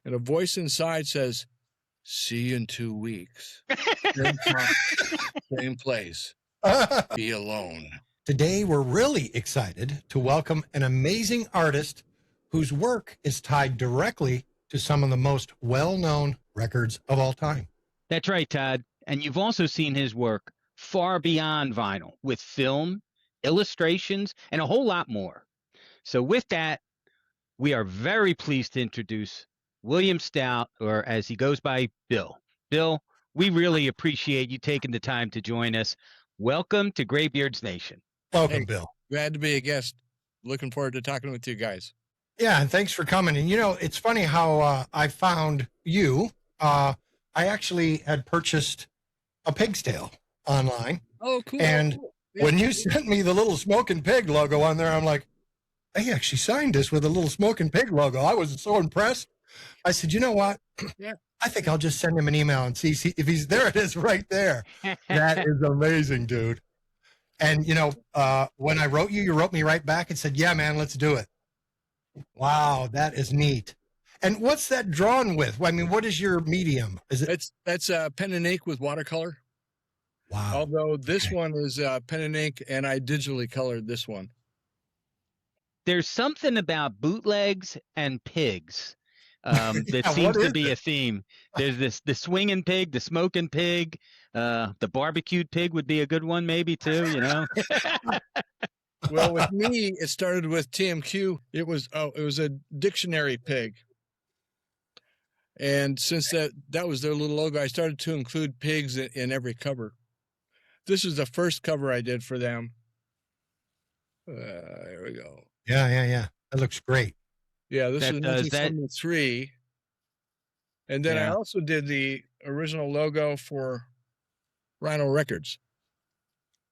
and a voice inside says, "See you in 2 weeks. Same time, same place. Be alone." Today, we're really excited to welcome an amazing artist whose work is tied directly to some of the most well-known records of all time. That's right, Todd. And you've also seen his work far beyond vinyl with film, illustrations, and a whole lot more. So with that, we are very pleased to introduce William Stout, or as he goes by, Bill. Bill, we really appreciate you taking the time to join us. Welcome to Graybeard's Nation. Welcome, Hey, Bill. glad to be a guest. Looking forward to talking with you guys. Yeah, and thanks for coming. And, it's funny how I found you. I actually had purchased a pig's tail online. Oh, cool. And Yeah. when you sent me the little smoking pig logo on there, I'm like, they actually signed us with a little smoking pig logo. I was so impressed. I said, you know what? Yeah. I think I'll just send him an email and see if he's there. It is right there. That is amazing, dude. And, when I wrote you wrote me right back and said, yeah, man, let's do it. Wow, that is neat. And what's that drawn with? I mean, what is your medium? Is it? That's pen and ink with watercolor. Wow. Although this one is pen and ink, and I digitally colored this one. There's something about bootlegs and pigs that Yeah, seems what to is be it? a theme. There's the swinging pig, the smoking pig, the barbecued pig would be a good one maybe too, Well, with me, it started with TMQ. It was a dictionary pig. And since that was their little logo, I started to include pigs in every cover. This is the first cover I did for them. There we go. Yeah. That looks great. Yeah, this is That 1973. And then I Yeah. also did the original logo for Rhino Records.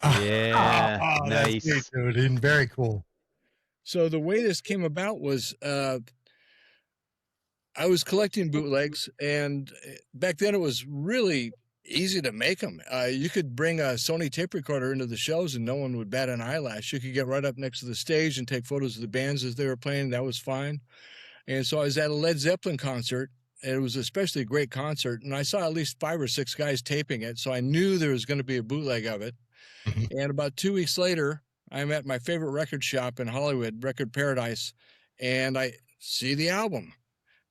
Yeah, Oh, that's nice. neat, dude. And very cool. So the way this came about was I was collecting bootlegs, and back then it was really easy to make them. You could bring a Sony tape recorder into the shows and no one would bat an eyelash. You could get right up next to the stage and take photos of the bands as they were playing. That was fine. And so I was at a Led Zeppelin concert, and it was especially a great concert, and I saw at least 5 or 6 guys taping it, so I knew there was going to be a bootleg of it. Mhm. And about 2 weeks later, I'm at my favorite record shop in Hollywood, Record Paradise, and I see the album.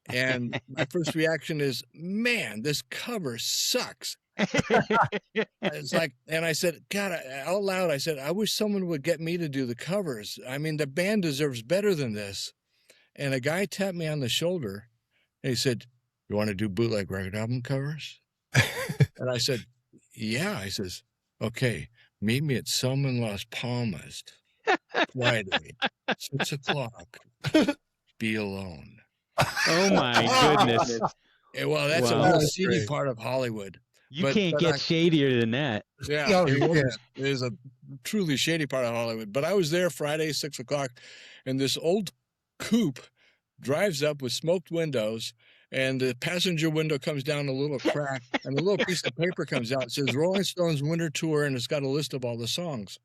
And my first reaction is, man, this cover sucks. It's like, and I said, God, out loud, I said, I wish someone would get me to do the covers. I mean, the band deserves better than this. And a guy tapped me on the shoulder and he said, you want to do bootleg record album covers? And I said, yeah. I says, okay, meet me at Selma in Las Palmas Friday, 6 o'clock. Be alone. Oh my goodness. Yeah, well, that's Wow. a real That's seedy great. part of Hollywood. You But- can't but get I- shadier than that. Yeah, Oh, it yeah. is a truly shady part of Hollywood. But I was there Friday, 6 o'clock, and this old coupe drives up with smoked windows, and the passenger window comes down a little crack, and a little piece of paper comes out. It says Rolling Stones Winter Tour, and it's got a list of all the songs.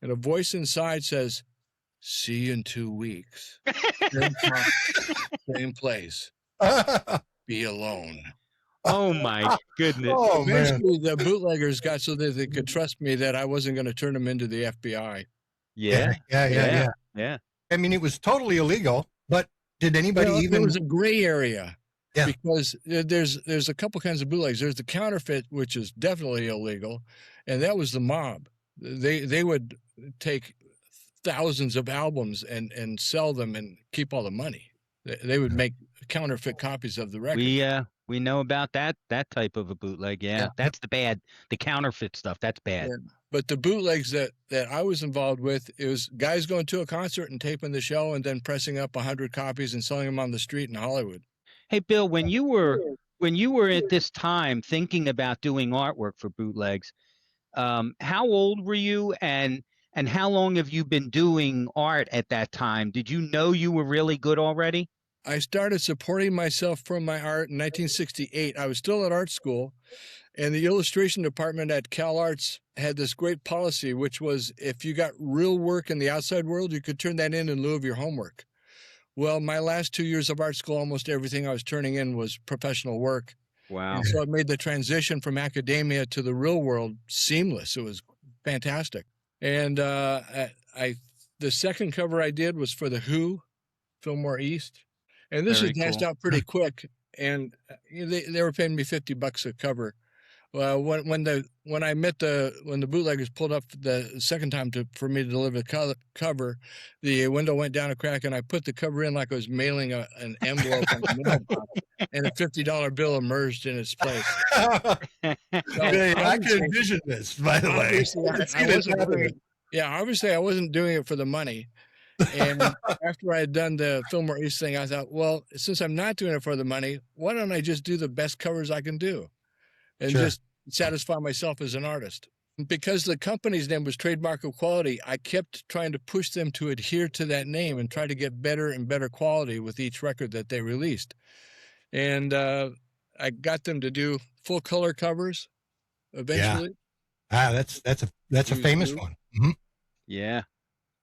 And a voice inside says, see you in 2 weeks. Same time, same place. Be alone. Oh my goodness. Oh, man. Eventually, the bootleggers got so that they could trust me that I wasn't going to turn them into the FBI. Yeah. Yeah. Yeah. I mean, it was totally illegal, but did anybody Well, even? there was a gray area. Yeah. Because there's a couple kinds of bootlegs. There's the counterfeit, which is definitely illegal, and that was the mob. They would take thousands of albums and sell them and keep all the money. They would make counterfeit copies of the record. We know about that type of a bootleg. Yeah. Yeah. That's the counterfeit stuff. That's bad. Yeah. But the bootlegs that I was involved with, it was guys going to a concert and taping the show and then pressing up 100 copies and selling them on the street in Hollywood. Hey Bill, when you were at this time thinking about doing artwork for bootlegs, how old were you and how long have you been doing art at that time? Did you know you were really good already? I started supporting myself from my art in 1968. I was still at art school, and the illustration department at Cal Arts had this great policy, which was if you got real work in the outside world, you could turn that in lieu of your homework. Well, my last 2 years of art school, almost everything I was turning in was professional work. Wow. And so it made the transition from academia to the real world seamless. It was fantastic. And the second cover I did was for the Who, Fillmore East. And this Very was dashed cool. out pretty quick. And they were paying me $50 a cover. Well, when the bootleggers pulled up the second time for me to deliver the cover, the window went down a crack, and I put the cover in like I was mailing an envelope on the mailbox, and a $50 bill emerged in its place. So, Yeah, I can envision this, by the way. Obviously I wasn't doing it for the money. And after I had done the Fillmore East thing, I thought, well, since I'm not doing it for the money, why don't I just do the best covers I can do? And just satisfy myself as an artist. Because the company's name was Trademark of Quality, I kept trying to push them to adhere to that name and try to get better and better quality with each record that they released. And I got them to do full color covers eventually. Yeah. That's a famous one. Mm-hmm. Yeah.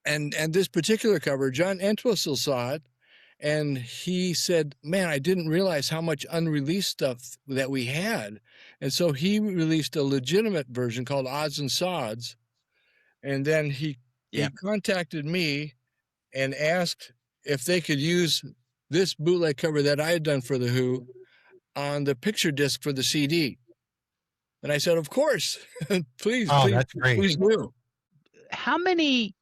And this particular cover, John Entwistle saw it, and he said, man, I didn't realize how much unreleased stuff that we had. And so he released a legitimate version called Odds and Sods. And then he contacted me and asked if they could use this bootleg cover that I had done for The Who on the picture disc for the CD. And I said, of course, please, that's great. Please do. How many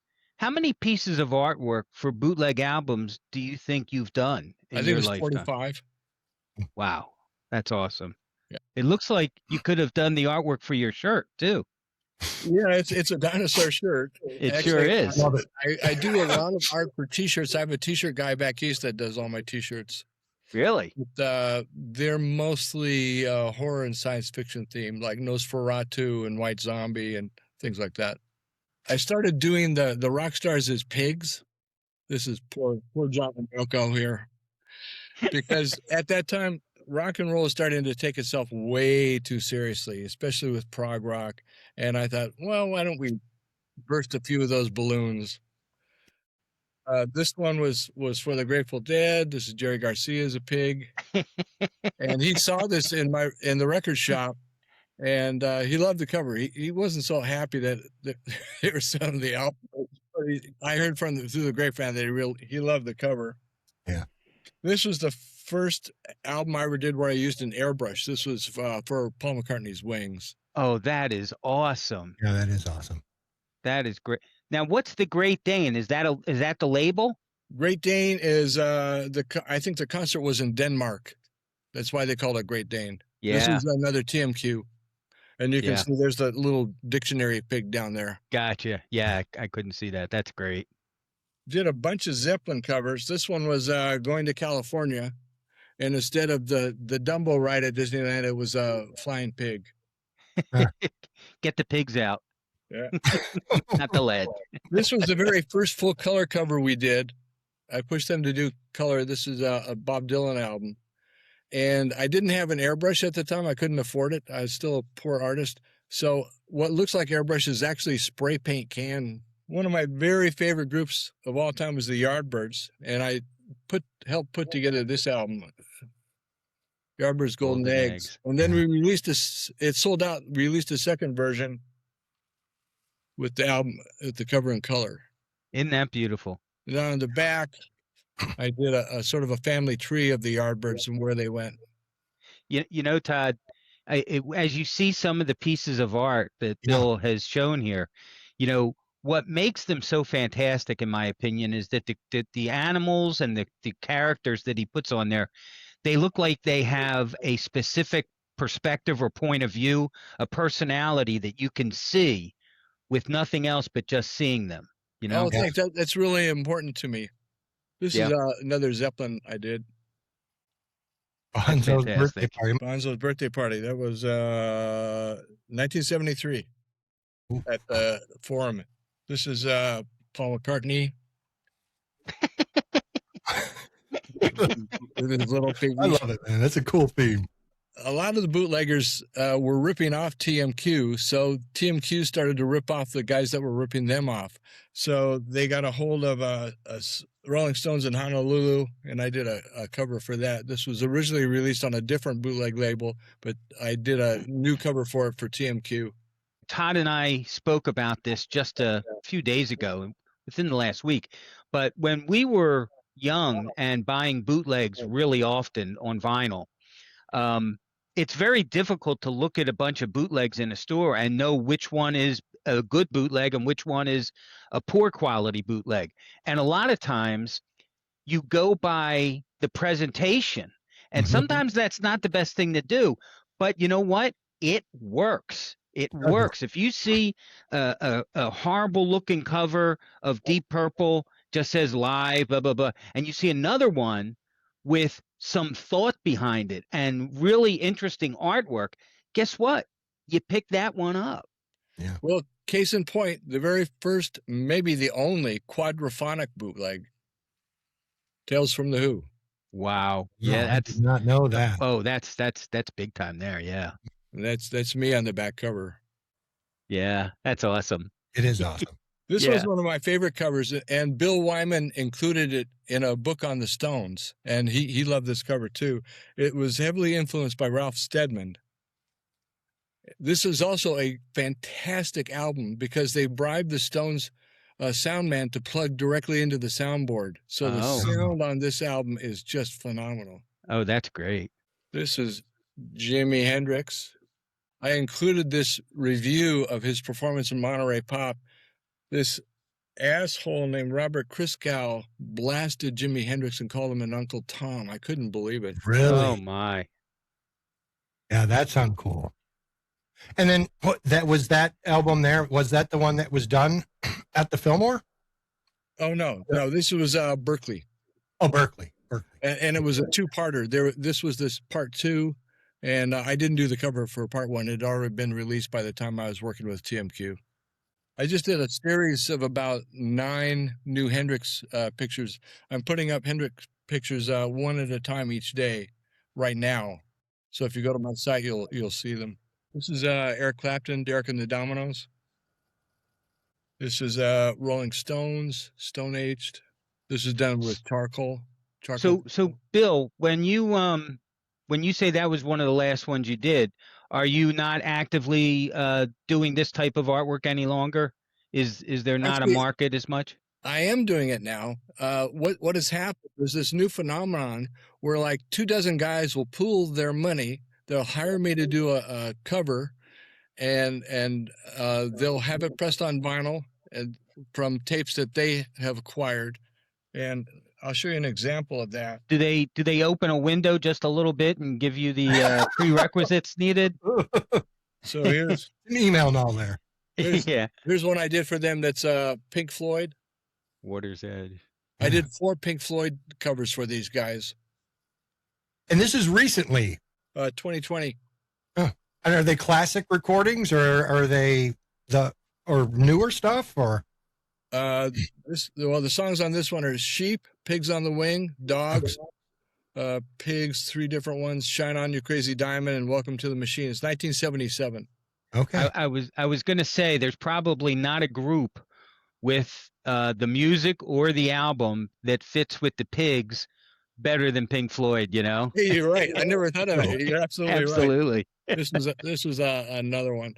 pieces of artwork for bootleg albums do you think you've done in I think your it was lifetime? 45. Wow, that's awesome. Yeah. It looks like you could have done the artwork for your shirt too. Yeah, it's a Dinosaur shirt. It sure is. Love it. I do a lot of art for T-shirts. I have a T-shirt guy back east that does all my T-shirts. Really? But, they're mostly horror and science fiction themed, like Nosferatu and White Zombie and things like that. I started doing the rock stars as pigs. This is poor John Milko here. Because at that time, rock and roll is starting to take itself way too seriously, especially with prog rock. And I thought, well, why don't we burst a few of those balloons? This one was for the Grateful Dead. This is Jerry Garcia as a pig. And he saw this in the record shop. And he loved the cover. He wasn't so happy that they were selling the album. I heard through the grapevine that he loved the cover. Yeah. This was the first album I ever did where I used an airbrush. This was for Paul McCartney's Wings. Oh, that is awesome. Yeah, that is awesome. That is great. Now, what's the Great Dane? Is that the label? Great Dane is I think the concert was in Denmark. That's why they call it Great Dane. Yeah. This is another TMQ. And you can see there's that little dictionary pig down there. Gotcha. Yeah, I couldn't see that. That's great. Did a bunch of Zeppelin covers. This one was going to California. And instead of the Dumbo ride at Disneyland, it was a flying pig. Get the pigs out. Yeah. Not the lead. This was the very first full color cover we did. I pushed them to do color. This is a Bob Dylan album. And I didn't have an airbrush at the time. I couldn't afford it. I was still a poor artist. So what looks like airbrush is actually spray paint can. One of my very favorite groups of all time was the Yardbirds. And I helped put together this album, Yardbirds Golden Eggs. And then we released this. It sold out. Released a second version with the album, with the cover in color. Isn't that beautiful? And on the back, I did a sort of a family tree of the Yardbirds and where they went. You know, Todd, as you see some of the pieces of art that Bill has shown here, you know, what makes them so fantastic, in my opinion, is that the animals and the characters that he puts on there, they look like they have a specific perspective or point of view, a personality that you can see with nothing else but just seeing them. You know, oh, thanks. That's really important to me. This is another Zeppelin I did. Bonzo's birthday party. Bonzo's birthday party. That was 1973 at the Forum. This is Paul McCartney. With his little piggy. I love it, man. That's a cool theme. a lot of the bootleggers were ripping off TMQ, so TMQ started to rip off the guys that were ripping them off. So they got a hold of Rolling Stones in Honolulu, and I did a cover for that. This was originally released on a different bootleg label, but I did a new cover for it for TMQ. Todd and I spoke about this just a few days ago, within the last week. But when we were young and buying bootlegs really often on vinyl, it's very difficult to look at a bunch of bootlegs in a store and know which one is a good bootleg and which one is a poor quality bootleg. And a lot of times you go by the presentation, and sometimes that's not the best thing to do. But you know what? It works. It works. If you see a horrible looking cover of Deep Purple, just says live, blah, blah, blah, and you see another one with some thought behind it and really interesting artwork, guess what? You pick that one up. Yeah. Well, case in point, the very first, maybe the only quadraphonic bootleg, Tales from the Who. Wow. No, Yeah, I did not know that. Oh, that's big time there. Yeah. That's me on the back cover. Yeah, that's awesome. It is awesome. This was one of my favorite covers, and Bill Wyman included it in a book on the Stones, and he loved this cover too. It was heavily influenced by Ralph Steadman. This is also a fantastic album because they bribed the Stones sound man to plug directly into the soundboard. So the sound on this album is just phenomenal. Oh, that's great. This is Jimi Hendrix. I included this review of his performance in Monterey Pop. This asshole named Robert Christgau blasted Jimi Hendrix and called him an Uncle Tom. I couldn't believe it. Really? Oh my. Yeah, that's uncool. And then that album there, was that the one that was done at the Fillmore? Oh no, this was Berkeley. Oh, Berkeley. And it was a two-parter. This was part 2, and I didn't do the cover for part 1. It had already been released by the time I was working with TMQ. I just did a series of about 9 new Hendrix pictures. I'm putting up Hendrix pictures one at a time each day right now. So if you go to my site, you'll see them. This is Eric Clapton, Derek and the Dominoes. This is Rolling Stones, Stone Aged. This is done with charcoal. So Bill, when you say that was one of the last ones you did, are you not actively doing this type of artwork any longer? Is there not a market as much? I am doing it now. What has happened is this new phenomenon where like 24 guys will pool their money. They'll hire me to do a cover, and they'll have it pressed on vinyl and from tapes that they have acquired. And I'll show you an example of that. Do they open a window just a little bit and give you the prerequisites needed? So here's an email and all there. Here's one I did for them. That's Pink Floyd. Water's Edge. I did 4 Pink Floyd covers for these guys. And this is recently. 2020. Oh. And are they classic recordings, or are they newer stuff, or? The songs on this one are Sheep, Pigs on the Wing, Dogs, Pigs, 3 different ones, Shine On You Crazy Diamond, and Welcome to the Machine. It's 1977. Okay. I was going to say there's probably not a group with the music or the album that fits with the Pigs better than Pink Floyd, you know? Hey, you're right. I never thought of it. You're absolutely right. This was another one.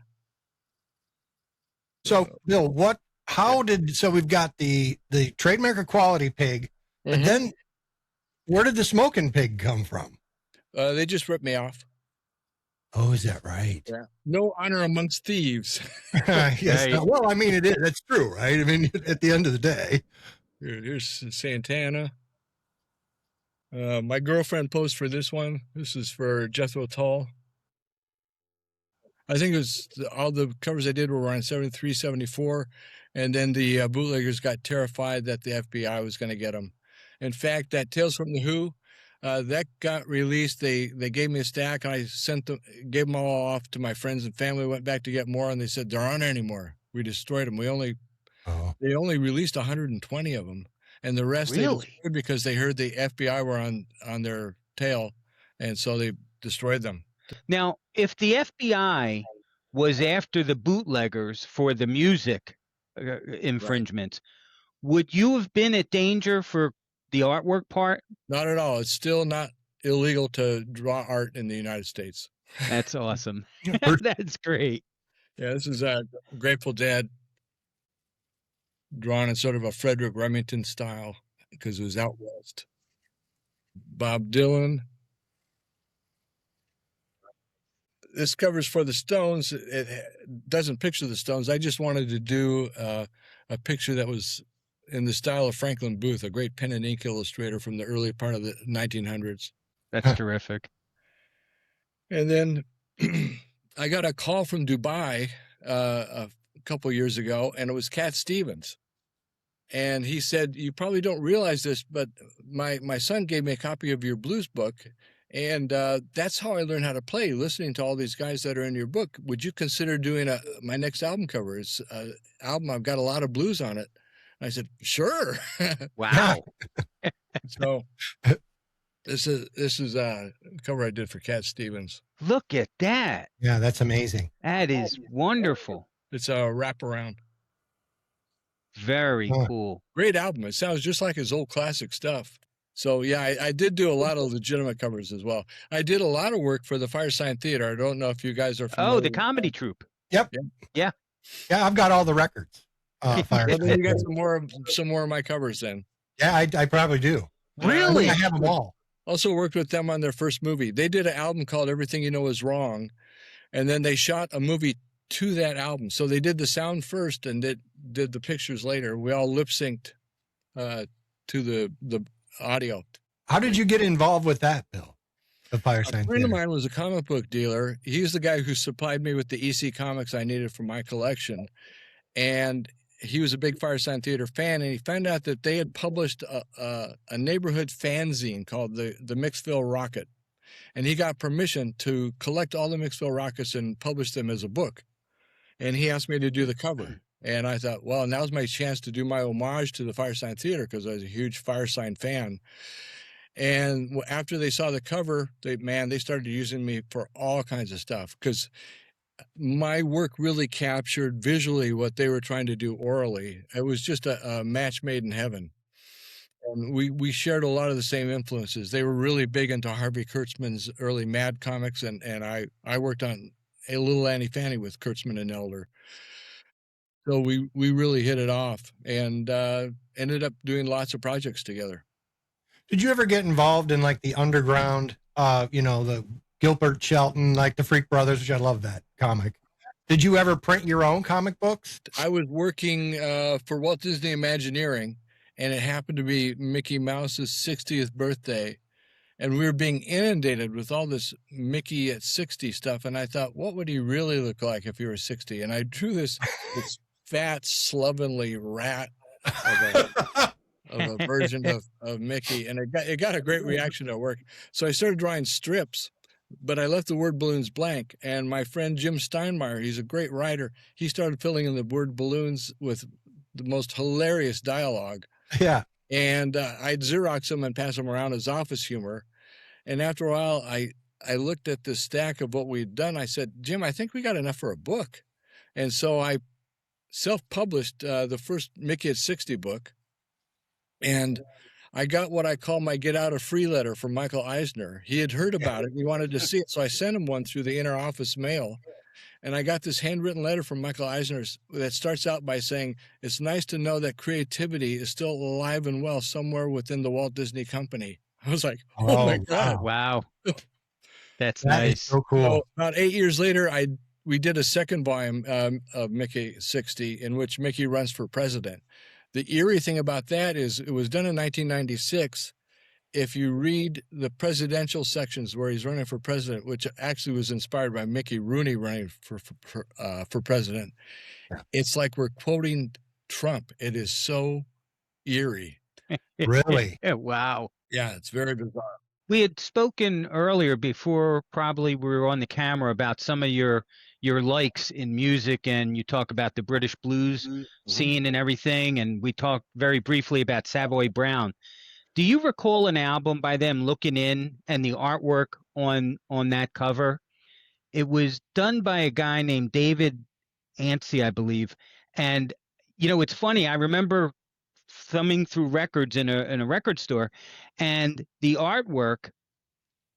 So, Bill, so we've got the trademark of quality pig, but then where did the smoking pig come from? They just ripped me off. Oh, is that right? Yeah. No honor amongst thieves. Yes. Right. Well, I mean, that's true, right? I mean, at the end of the day. Here's Santana. My girlfriend posed for this one. This is for Jethro Tull. I think it was all the covers I did were around 73, 74. And then the bootleggers got terrified that the FBI was going to get them. In fact, that Tales from the Who, that got released. They gave me a stack, and I gave them all off to my friends and family. Went back to get more, and they said there aren't any more. We destroyed them. They only released 120 of them, and the rest they destroyed because they heard the FBI were on their tail, and so they destroyed them. Now, if the FBI was after the bootleggers for the music infringements, would you have been at danger for the artwork part? Not at all. It's still not illegal to draw art in the United States. That's awesome. We're- That's great. Yeah, this is a Grateful Dead drawn in sort of a Frederick Remington style because it was out west. Bob Dylan. This covers for the Stones. It doesn't picture the Stones. I just wanted to do a picture that was in the style of Franklin Booth, a great pen and ink illustrator from the early part of the 1900s. That's terrific. And then I got a call from Dubai a couple years ago, and it was Cat Stevens. And he said, "You probably don't realize this, but my son gave me a copy of your blues book, and that's how I learned how to play, listening to all these guys that are in your book. Would you consider doing my next album cover? It's an album, I've got a lot of blues on it." And I said, "Sure." Wow. So this is a cover I did for Cat Stevens. Look at that. Yeah, that's amazing. That is wonderful. It's a wraparound. Very Huh. cool. Great album. It sounds just like his old classic stuff. So yeah, I did do a lot of legitimate covers as well. I did a lot of work for the Firesign Theater. I don't know if you guys are familiar. Oh, the comedy troupe. Yep. Yeah. Yeah, I've got all the records. Fire. Well, then you got some more of my covers then. Yeah, I probably do. Really? I have them all. Also worked with them on their first movie. They did an album called Everything You Know Is Wrong, and then they shot a movie to that album. So they did the sound first and did the pictures later. We all lip synced to the audio. How did you get involved with that, Bill? The Firesign A friend of Theater. mine was a comic book dealer. He's the guy who supplied me with the EC comics I needed for my collection. And he was a big Firesign Theater fan, and he found out that they had published a neighborhood fanzine called the Mixville Rocket. And he got permission to collect all the Mixville Rockets and publish them as a book. And he asked me to do the cover. And I thought, well, now's my chance to do my homage to the Firesign Theater because I was a huge Firesign fan. And after they saw the cover, they started using me for all kinds of stuff because my work really captured visually what they were trying to do orally. It was just a match made in heaven. And we shared a lot of the same influences. They were really big into Harvey Kurtzman's early Mad comics, and I worked on A Little Annie Fanny with Kurtzman and Elder. So we really hit it off and ended up doing lots of projects together. Did you ever get involved in like the underground, the Gilbert Shelton, like the Freak Brothers, which I love that comic. Did you ever print your own comic books? I was working for Walt Disney Imagineering, and it happened to be Mickey Mouse's 60th birthday. And we were being inundated with all this Mickey at 60 stuff. And I thought, what would he really look like if he were 60? And I drew this fat, slovenly rat of a version of Mickey. And it got a great reaction at work. So I started drawing strips, but I left the word balloons blank. And my friend Jim Steinmeier, he's a great writer, he started filling in the word balloons with the most hilarious dialogue. Yeah. And I'd Xerox them and pass them around as office humor. And after a while, I looked at the stack of what we'd done. I said, Jim, I think we got enough for a book. And so I self-published the first Mickey at 60 book. And I got what I call my get out of free letter from Michael Eisner. He had heard about it. He wanted to see it. So I sent him one through the inner office mail. And I got this handwritten letter from Michael Eisner that starts out by saying, it's nice to know that creativity is still alive and well somewhere within the Walt Disney Company. I was like, oh my God. Wow. That's That nice. is so cool. So about 8 years later, we did a second volume of Mickey 60 in which Mickey runs for president. The eerie thing about that is it was done in 1996. If you read the presidential sections where he's running for president, which actually was inspired by Mickey Rooney running for president, it's like we're quoting Trump. It is so eerie. Really? Wow. Yeah, it's very bizarre. We had spoken earlier before probably we were on the camera about some of your likes in music, and you talk about the British blues scene and everything, and we talked very briefly about Savoy Brown. Do you recall an album by them, Looking In, and the artwork on that cover? It was done by a guy named David Antsy, I believe. And it's funny. I remember thumbing through records in a record store, and the artwork,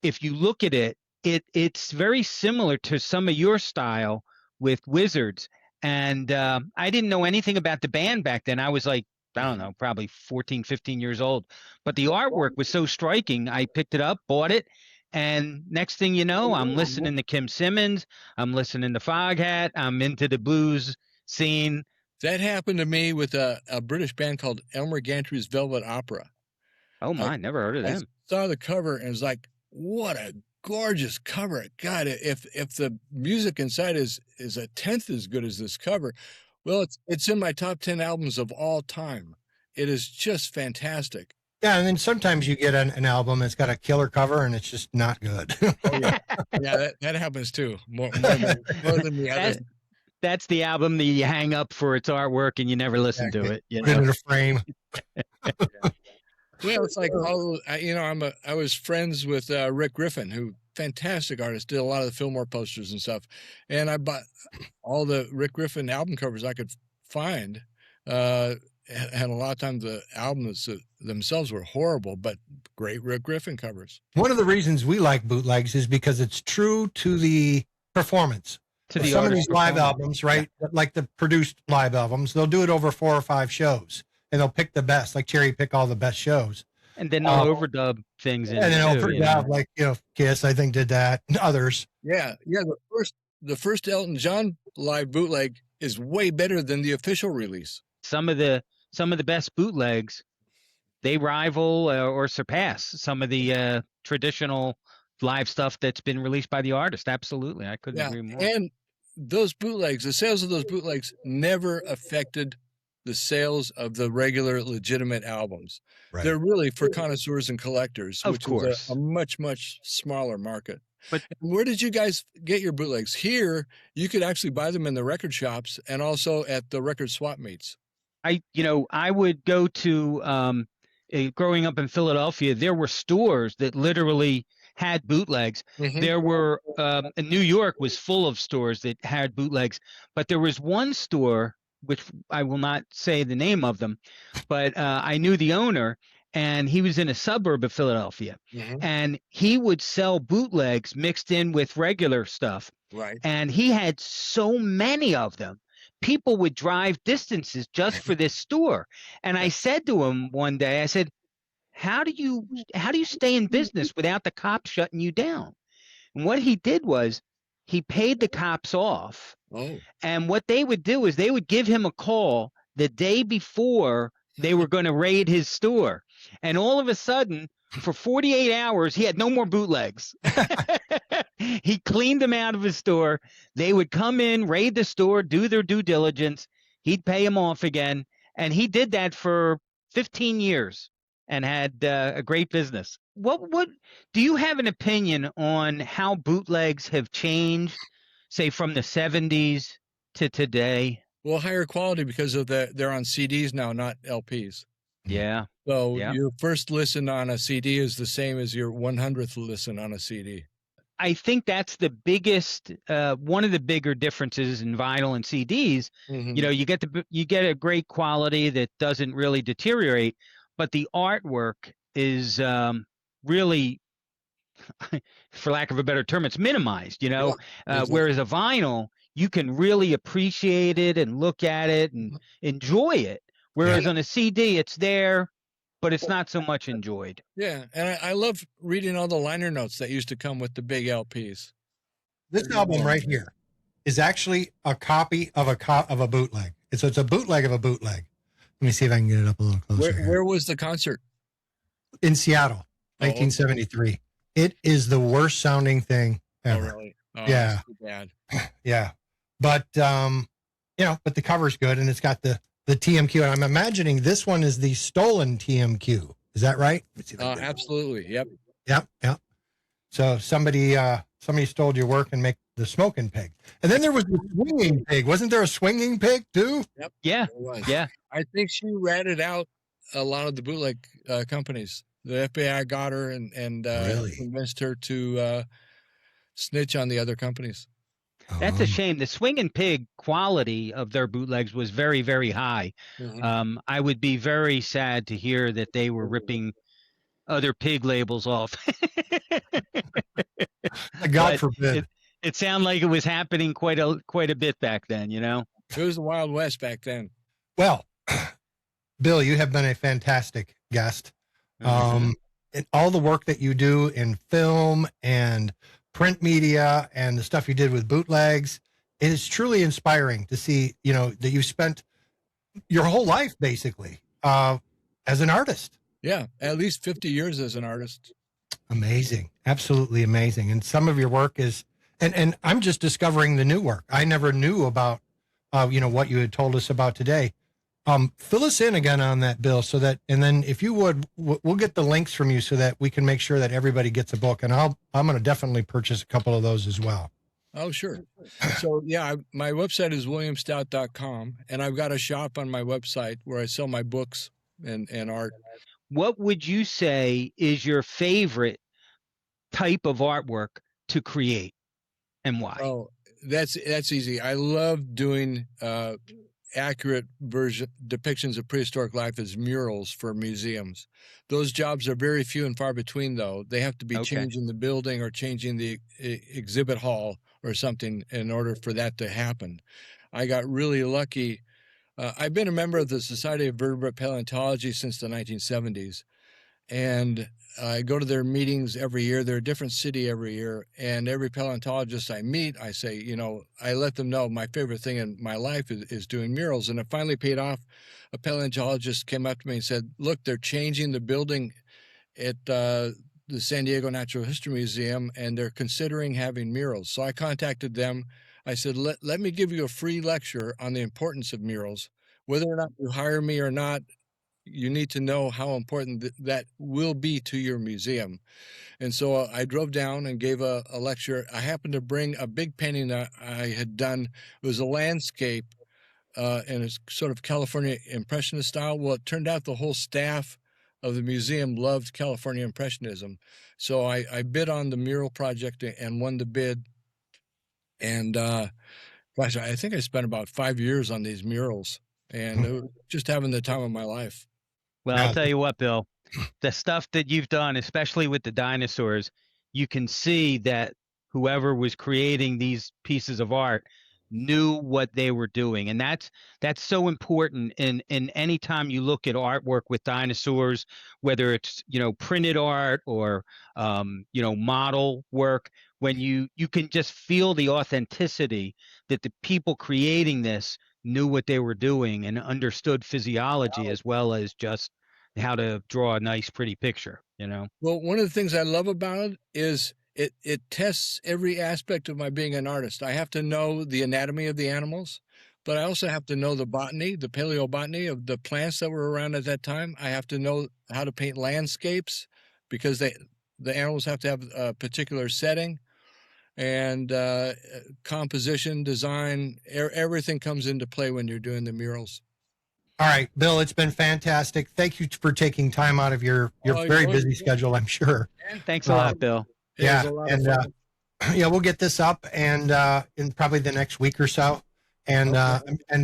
if you look at it, it's very similar to some of your style with Wizards. And I didn't know anything about the band back then. I was like, I don't know, probably 14, 15 years old. But the artwork was so striking. I picked it up, bought it. And next thing you know, I'm listening to Kim Simmons. I'm listening to Foghat. I'm into the blues scene. That happened to me with a British band called Elmer Gantry's Velvet Opera. Oh my, never heard of them. I saw the cover and was like, what a gorgeous cover. God, if the music inside is a tenth as good as this cover, well, it's in my top 10 albums of all time. It is just fantastic. Yeah, and then sometimes you get an album that's got a killer cover and it's just not good. Oh, yeah, that happens too. More than the others. That's the album that you hang up for its artwork and you never listen to it. Put it in a frame. Well, it's like I was friends with Rick Griffin, who fantastic artist, did a lot of the Fillmore posters and stuff, and I bought all the Rick Griffin album covers I could find. And a lot of times the albums themselves were horrible, but great Rick Griffin covers. One of the reasons we like bootlegs is because it's true to the performance. Some of these live albums, right? Yeah. Like the produced live albums, they'll do it over 4 or 5 shows, and they'll pick the best, like cherry pick all the best shows. And then they'll overdub things in. And then overdub, like Kiss, I think, did that, and others. Yeah. The first Elton John live bootleg is way better than the official release. Some of the best bootlegs, they rival or surpass some of the traditional live stuff that's been released by the artist. Absolutely, I couldn't agree more. And those bootlegs, the sales of those bootlegs never affected the sales of the regular legitimate albums. Right. They're really for connoisseurs and collectors, which is a much, much smaller market. But where did you guys get your bootlegs? Here, you could actually buy them in the record shops and also at the record swap meets. I would go to growing up in Philadelphia, there were stores that literally had bootlegs. Mm-hmm. There were New York was full of stores that had bootlegs, but there was one store, which I will not say the name of them, but I knew the owner, and he was in a suburb of Philadelphia. Mm-hmm. And he would sell bootlegs mixed in with regular stuff. Right. And he had so many of them. People would drive distances just for this store. And I said to him one day, I said, how do you stay in business without the cops shutting you down? And what he did was he paid the cops off. Oh. And what they would do is they would give him a call the day before they were going to raid his store. And all of a sudden, for 48 hours, he had no more bootlegs. He cleaned them out of his store. They would come in, raid the store, do their due diligence. He'd pay them off again. And he did that for 15 years and had a great business. What do you have an opinion on how bootlegs have changed, say, from the 70s to today? Well, higher quality because of they're on CDs now, not LPs. Yeah. So your first listen on a CD is the same as your 100th listen on a CD. I think that's the biggest, one of the bigger differences in vinyl and CDs. Mm-hmm. You get a great quality that doesn't really deteriorate, but the artwork is really, for lack of a better term, it's minimized. Whereas a vinyl, you can really appreciate it and look at it and enjoy it. Whereas on a CD, it's there, but it's not so much enjoyed. Yeah, and I love reading all the liner notes that used to come with the big LPs. This album right here is actually a copy of a bootleg. It's a bootleg of a bootleg. Let me see if I can get it up a little closer. Where was the concert? In Seattle, 1973. It is the worst sounding thing ever. Oh, really? Oh, yeah. That's too bad. Yeah. But, but the cover's good, and it's got the TMQ, and I'm imagining this one is the stolen TMQ. Is that right? Absolutely. Yep. Yep. So somebody stole your work and make the smoking pig. And then there was the swinging pig. Wasn't there a swinging pig too? Yep. Yeah. Yeah. I think she ratted out a lot of the bootleg companies. The FBI got her and really convinced her to snitch on the other companies. That's a shame. The Swingin' Pig quality of their bootlegs was very, very high. I would be very sad to hear that they were ripping other pig labels off. God But forbid. it sounded like it was happening quite a bit back then, you know? It was the Wild West back then. Well, Bill, you have been a fantastic guest. And all the work that you do in film and print media and the stuff you did with bootlegs, it is truly inspiring to see, you know, that you spent your whole life basically as an artist. Yeah, at least 50 years as an artist. Amazing. Absolutely amazing. And some of your work is, and I'm just discovering the new work. I never knew about, you know, what you had told us about today. Fill us in again on that, Bill, so that, and then if you would, we'll get the links from you so that we can make sure that everybody gets a book. And I'm going to definitely purchase a couple of those as well. Oh, sure. So, yeah, my website is williamstout.com, and I've got a shop on my website where I sell my books and art. What would you say is your favorite type of artwork to create, and why? Oh, that's easy. I love doing accurate depictions of prehistoric life as murals for museums. Those jobs are very few and far between, though. They have to be changing the building or changing the exhibit hall or something in order for that to happen. I got really lucky. I've been a member of the Society of Vertebrate Paleontology since the 1970s, and I go to their meetings every year. They're a different city every year, and every paleontologist I meet, I say, you know, I let them know my favorite thing in my life is doing murals, and it finally paid off. A paleontologist came up to me and said, look, they're changing the building at the San Diego Natural History Museum, and they're considering having murals. So I contacted them. I said, let me give you a free lecture on the importance of murals. Whether or not you hire me or not, you need to know how important that will be to your museum. And so I drove down and gave a lecture. I happened to bring a big painting that I had done. It was a landscape in a sort of California Impressionist style. Well, it turned out the whole staff of the museum loved California Impressionism. So I bid on the mural project and won the bid. And gosh, I think I spent about 5 years on these murals, and it was just having the time of my life. Well, I'll tell you what, Bill, the stuff that you've done, especially with the dinosaurs, you can see that whoever was creating these pieces of art knew what they were doing. And that's so important in any time you look at artwork with dinosaurs, whether it's, you know, printed art or, you know, model work, when you can just feel the authenticity that the people creating this knew what they were doing and understood physiology as well as just how to draw a nice, pretty picture, you know? Well, one of the things I love about it is it tests every aspect of my being an artist. I have to know the anatomy of the animals, but I also have to know the botany, the paleobotany of the plants that were around at that time. I have to know how to paint landscapes because the animals have to have a particular setting, and composition, design, everything comes into play when you're doing the murals. All right, Bill, it's been fantastic. Thank you for taking time out of your very busy schedule, I'm sure. Thanks a lot, Bill. Yeah, and yeah, we'll get this up and in probably the next week or so, and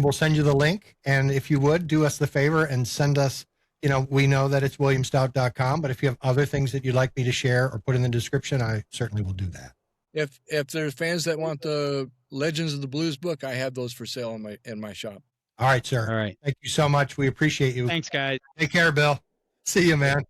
we'll send you the link. And if you would do us the favor and send us, you know, we know that it's williamstout.com, but if you have other things that you'd like me to share or put in the description, I certainly will do that. If there's fans that want the Legends of the Blues book, I have those for sale in my shop. All right, sir. All right. Thank you so much. We appreciate you. Thanks, guys. Take care, Bill. See you, man.